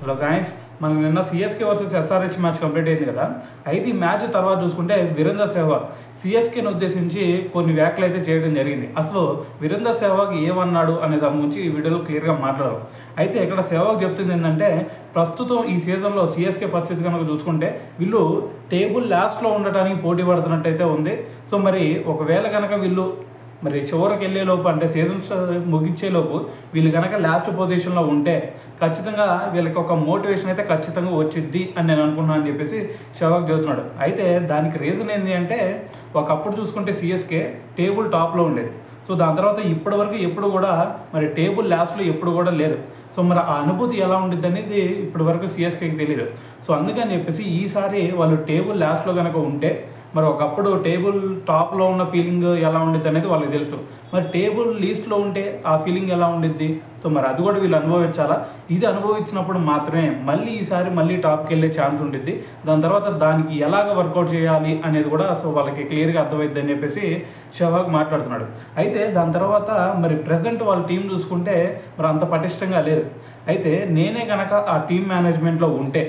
Hello guys, మనకు నిన్న CSK versus SRH match complete అయింది కదా. అయితే ఈ మ్యాచ్ తర్వాత చూసుకుంటే వీరేంద్ర సెహ్వాగ్ సిఎస్కేని ఉద్దేశించి కొన్ని వ్యాఖ్యలు అయితే చేయడం జరిగింది. అసలు వీరేంద్ర సెహ్వాగ్ ఏమన్నాడు అనే దాని గురించి ఈ వీడియోలో క్లియర్గా మాట్లాడదాం. అయితే ఇక్కడ సెహ్వాగ్ చెప్తుంది ఏంటంటే, ప్రస్తుతం ఈ సీజన్లో సిఎస్కే పరిస్థితి కనుక చూసుకుంటే వీళ్ళు టేబుల్ లాస్ట్లో ఉండటానికి పోటీ పడుతున్నట్టయితే ఉంది. సో మరి ఒకవేళ కనుక వీళ్ళు మరి చివరికి వెళ్ళేలోపు అంటే సీజన్స్ ముగించేలోపు వీళ్ళు కనుక లాస్ట్ పొజిషన్లో ఉంటే ఖచ్చితంగా వీళ్ళకి ఒక మోటివేషన్ అయితే ఖచ్చితంగా వచ్చిద్ది అని నేను అనుకున్నాను అని చెప్పేసి సెహ్వాగ్ చెబుతున్నాడు. అయితే దానికి రీజన్ ఏంటి అంటే, ఒకప్పుడు చూసుకుంటే సిఎస్కే టేబుల్ టాప్లో ఉండేది. సో దాని తర్వాత ఇప్పటి వరకు ఎప్పుడు కూడా మరి టేబుల్ లాస్ట్లో ఎప్పుడు కూడా లేదు. సో మరి ఆ అనుభూతి ఎలా ఉండిద్ది అనేది ఇప్పటి వరకు సిఎస్కేకి తెలియదు. సో అందుకని చెప్పేసి ఈసారి వాళ్ళు టేబుల్ లాస్ట్లో కనుక ఉంటే మరి ఒకప్పుడు టేబుల్ టాప్లో ఉన్న ఫీలింగ్ ఎలా ఉండిద్ది అనేది వాళ్ళకి తెలుసు. మరి టేబుల్ లీస్ట్లో ఉంటే ఆ ఫీలింగ్ ఎలా ఉండిద్ది? సో మరి అది కూడా వీళ్ళు అనుభవించాలా. ఇది అనుభవించినప్పుడు మాత్రమే ఈసారి మళ్ళీ టాప్కి వెళ్ళే ఛాన్స్ ఉండిద్ది. దాని తర్వాత దానికి ఎలాగ వర్కౌట్ చేయాలి అనేది కూడా సో వాళ్ళకి క్లియర్గా అర్థమైద్ది అని చెప్పేసి సెహ్వాగ్ మాట్లాడుతున్నాడు. అయితే దాని తర్వాత మరి ప్రజెంట్ వాళ్ళ టీం చూసుకుంటే మరి అంత పటిష్టంగా లేదు. అయితే నేనే కనుక ఆ టీం మేనేజ్మెంట్లో ఉంటే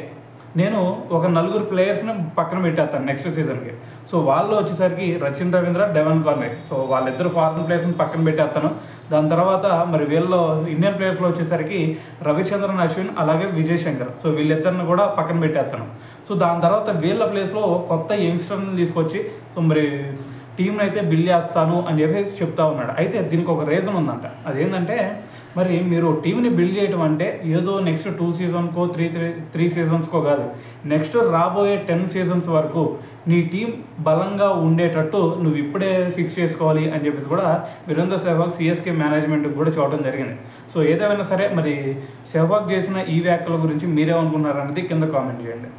నేను ఒక 4 ప్లేయర్స్ని పక్కన పెట్టేస్తాను నెక్స్ట్ సీజన్కి. సో వాళ్ళు వచ్చేసరికి Rachin Ravindra, Devon corner. So వాళ్ళిద్దరు ఫారెన్ ప్లేయర్స్ని పక్కన పెట్టేస్తాను. దాని తర్వాత మరి వీళ్ళలో ఇండియన్ ప్లేయర్స్లో వచ్చేసరికి రవిచంద్రన్ అశ్విన్ అలాగే విజయ్ శంకర్. సో వీళ్ళిద్దరిని కూడా పక్కన పెట్టేస్తాను. సో దాని తర్వాత వీళ్ళ ప్లేస్లో కొత్త యంగ్స్టర్ని తీసుకొచ్చి సో మరి టీంని అయితే బిల్డ్ చేస్తాను అని చెప్పేసి చెప్తా ఉన్నాడు. అయితే దీనికి ఒక రీజన్ ఉందంట. అదేంటంటే, మరి మీరు టీంని బిల్డ్ చేయడం అంటే ఏదో నెక్స్ట్ 2 సీజన్కో 3 సీజన్స్కో కాదు, నెక్స్ట్ రాబోయే 10 సీజన్స్ వరకు నీ టీం బలంగా ఉండేటట్టు నువ్వు ఇప్పుడే ఫిక్స్ చేసుకోవాలి అని చెప్పేసి కూడా వీరేంద్ర సెహ్వాగ్ సిఎస్కే మేనేజ్మెంట్కి కూడా చూడడం జరిగింది. సో ఏదేమైనా సరే మరి సెహ్వాగ్ చేసిన ఈ వ్యాఖ్యల గురించి మీరేమనుకున్నారనేది కింద కామెంట్ చేయండి.